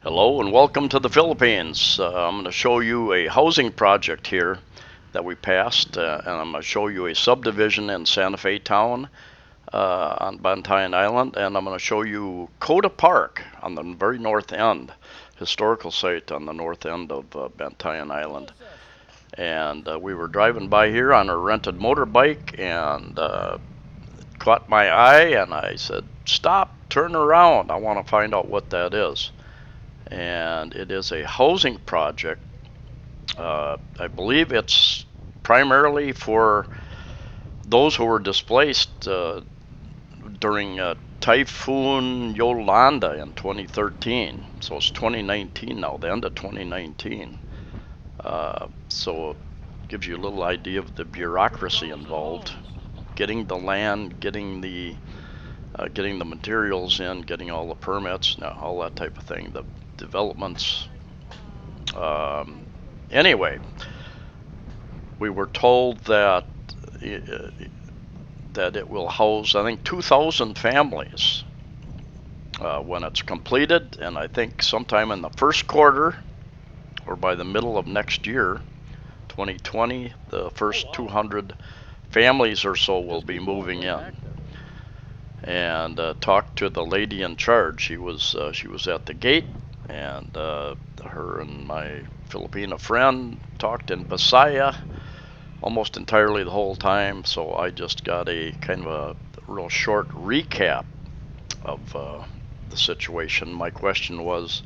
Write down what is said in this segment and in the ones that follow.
Hello and welcome to the Philippines. I'm going to show you a housing project here that we passed, and I'm going to show you a subdivision in Santa Fe town on Bantayan Island, and I'm going to show you Kota Park on the very north end, historical site on the north end of Bantayan Island. And we were driving by here on a rented motorbike, and caught my eye, and I said, "Stop, turn around. I want to find out what that is." And it is a housing project. I believe it's primarily for those who were displaced during Typhoon Yolanda in 2013. So it's 2019 now, the end of 2019. So it gives you a little idea of the bureaucracy involved, getting the land, getting the materials in, getting all the permits, all that type of thing. The developments. Anyway, we were told that it will house, I think, 2,000 families when it's completed, and I think sometime in the first quarter or by the middle of next year, 2020, the first 200 families or so will be moving in. And talked to the lady in charge. She was at the gate, and her and my Filipino friend talked in Bisaya almost entirely the whole time. So I just got a kind of a real short recap of the situation. My question was,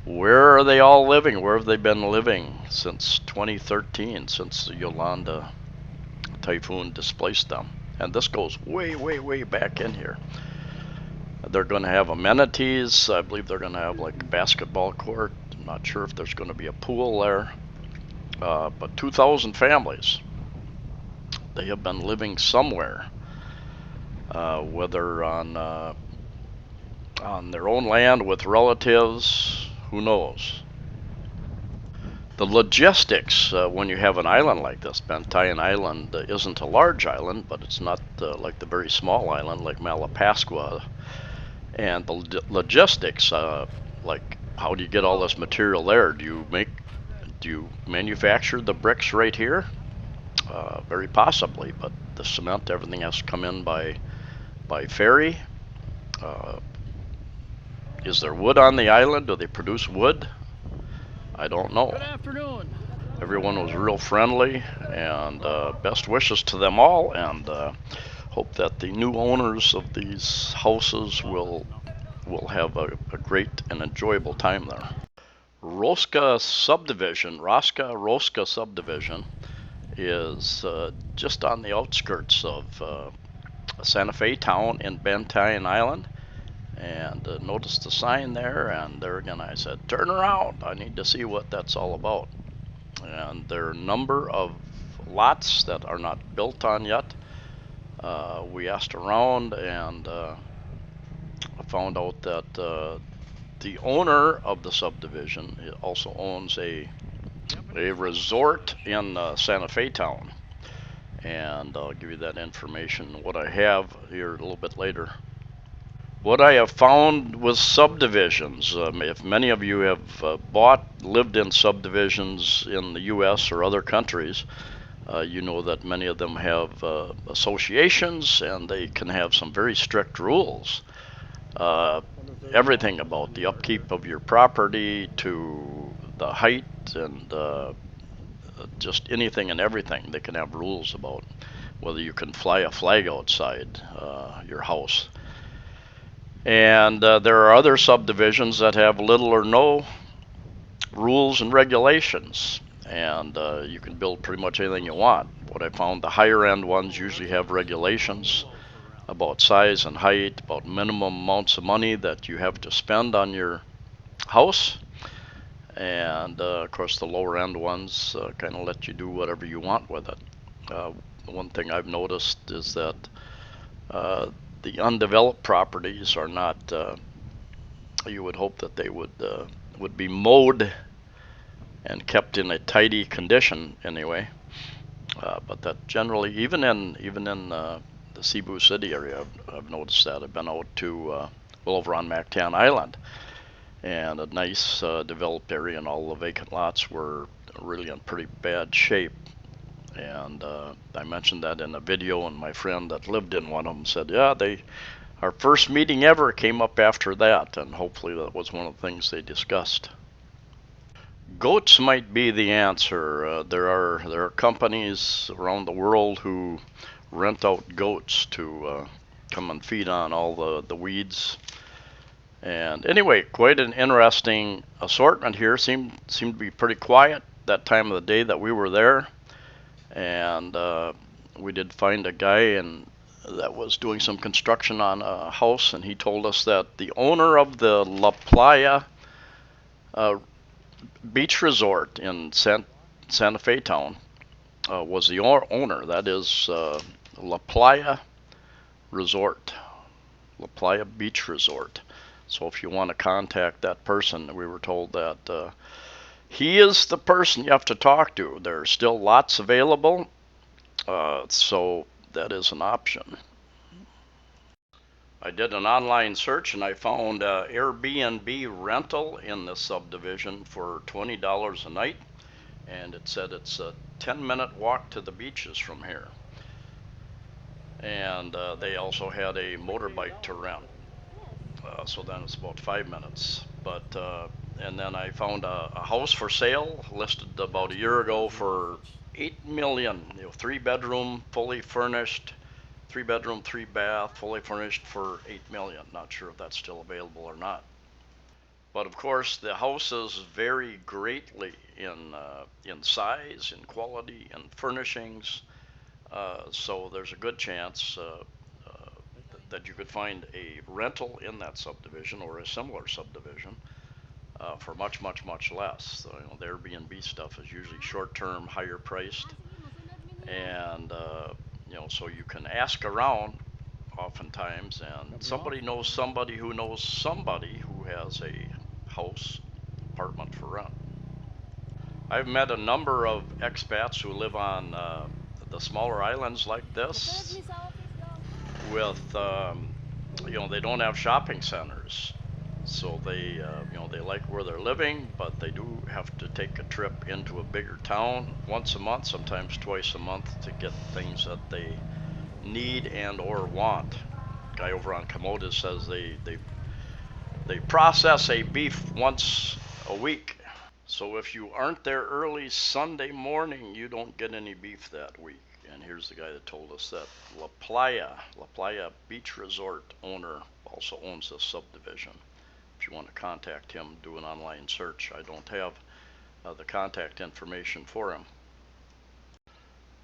where are they all living? Where have they been living since 2013, since the Yolanda typhoon displaced them? And this goes way, way, way back in here. They're going to have amenities. I believe they're going to have like a basketball court. I'm not sure if there's going to be a pool there. But 2,000 families. They have been living somewhere, whether on their own land with relatives, who knows. The logistics, when you have an island like this, Bantayan Island isn't a large island, but it's not like the very small island like Malapascua. And the logistics, like how do you get all this material there? Do you manufacture the bricks right here? Very possibly, but the cement, everything has to come in by ferry. Uh, is there wood on the island? Do they produce wood? I don't know. Good afternoon. Everyone was real friendly, and best wishes to them all, and hope that the new owners of these houses will have a great and enjoyable time there. Rosca Subdivision is just on the outskirts of Santa Fe town in Bantayan Island. And noticed the sign there, and there again I said, turn around, I need to see what that's all about. And there are a number of lots that are not built on yet. We asked around, and found out that the owner of the subdivision also owns a resort in Santa Fe town. And I'll give you that information, what I have here a little bit later. What I have found with subdivisions, if many of you have lived in subdivisions in the U.S. or other countries, you know that many of them have associations, and they can have some very strict rules. Everything about the upkeep of your property to the height and just anything and everything they can have rules about, whether you can fly a flag outside your house. And there are other subdivisions that have little or no rules and regulations, and you can build pretty much anything you want. What I found, the higher end ones usually have regulations about size and height, about minimum amounts of money that you have to spend on your house. And of course the lower end ones kind of let you do whatever you want with it. One thing I've noticed is that the undeveloped properties are not, you would hope that they would be mowed and kept in a tidy condition anyway. But that generally, even in the Cebu City area, I've noticed that. I've been out to over on Bantayan Island, and a nice developed area, and all the vacant lots were really in pretty bad shape. And I mentioned that in a video, and my friend that lived in one of them said, yeah, our first meeting ever came up after that, and hopefully that was one of the things they discussed. Goats might be the answer. There are companies around the world who rent out goats to come and feed on all the weeds. And anyway, quite an interesting assortment here. Seemed to be pretty quiet that time of the day that we were there. And we did find a guy that was doing some construction on a house, and he told us that the owner of the La Playa beach resort in Santa Fe town was the owner. That is La Playa Resort, La Playa Beach Resort. So if you want to contact that person, we were told that he is the person you have to talk to. There are still lots available, so that is an option. I did an online search and I found Airbnb rental in the subdivision for $20 a night, and it said it's a 10-minute walk to the beaches from here. And they also had a motorbike to rent, so then it's about 5 minutes. But and then I found a house for sale listed about a year ago for $8 million. 3-bedroom, fully furnished, 3-bedroom, 3-bath, fully furnished for $8 million. Not sure if that's still available or not. But of course, the houses vary greatly in size, in quality, in furnishings. So there's a good chance that you could find a rental in that subdivision or a similar subdivision for much, much, much less. So, the Airbnb stuff is usually short-term, higher priced, and so you can ask around oftentimes, and somebody knows somebody who knows somebody who has a house, apartment for rent. I've met a number of expats who live on the smaller islands like this with they don't have shopping centers, so they like where they're living, but they do have to take a trip into a bigger town once a month, sometimes twice a month, to get things that they need and or want. Guy over on Komodo says they process a beef once a week. So if you aren't there early Sunday morning, you don't get any beef that week. And here's the guy that told us that La Playa Beach Resort owner also owns this subdivision. If you want to contact him, do an online search. I don't have the contact information for him.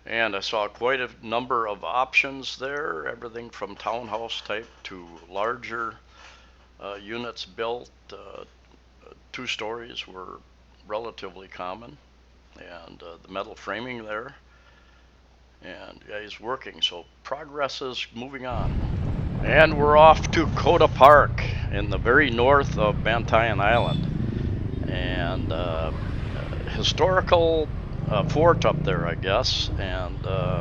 And I saw quite a number of options there, everything from townhouse type to larger units built. 2 stories were relatively common, and the metal framing there, and he's working, so progress is moving on. And we're off to Kota Park in the very north of Bantayan Island, and historical fort up there, I guess, and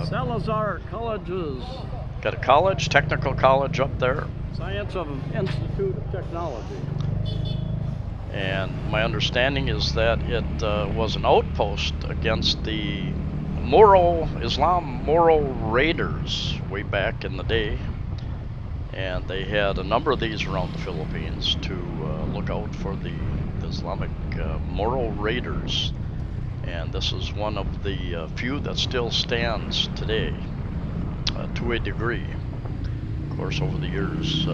Salazar Colleges. Got a college, technical college up there. Science of Institute of Technology. And my understanding is that it was an outpost against the Moro raiders way back in the day, and they had a number of these around the Philippines to look out for the Islamic Moro raiders, and this is one of the few that still stands today to a degree. Of course, over the years,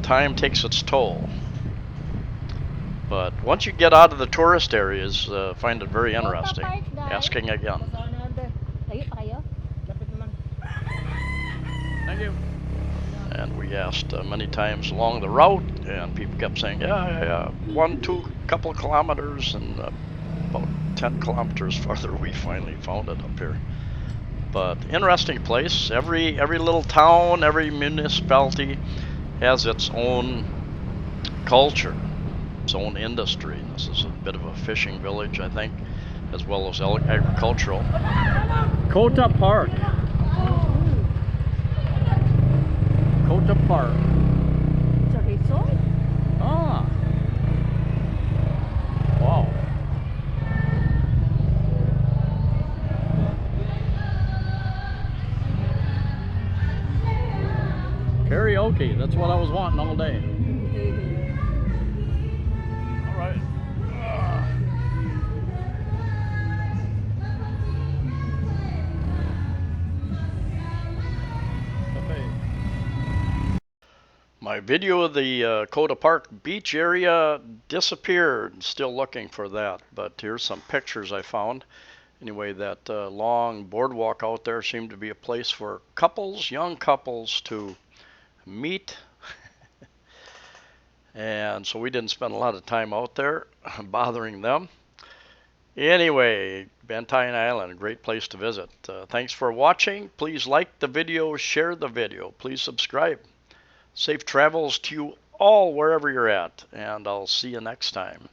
time takes its toll. But once you get out of the tourist areas, find it very interesting. Asking again. Thank you. And we asked many times along the route, and people kept saying, yeah, 1-2 couple of kilometers, and about 10 kilometers farther we finally found it up here. But interesting place. Every little town, every municipality has its own culture, its own industry. This is a bit of a fishing village, I think, as well as agricultural. Kota Park. Kota Park. It's a resort? karaoke. That's what I was wanting all day. All right. My video of the Kota Park beach area disappeared. Still looking for that, but here's some pictures I found. Anyway, that long boardwalk out there seemed to be a place for couples, young couples, to meet. And so we didn't spend a lot of time out there bothering them. Anyway, Bantayan Island, a great place to visit. Thanks for watching. Please like the video, share the video. Please subscribe. Safe travels to you all wherever you're at, and I'll see you next time.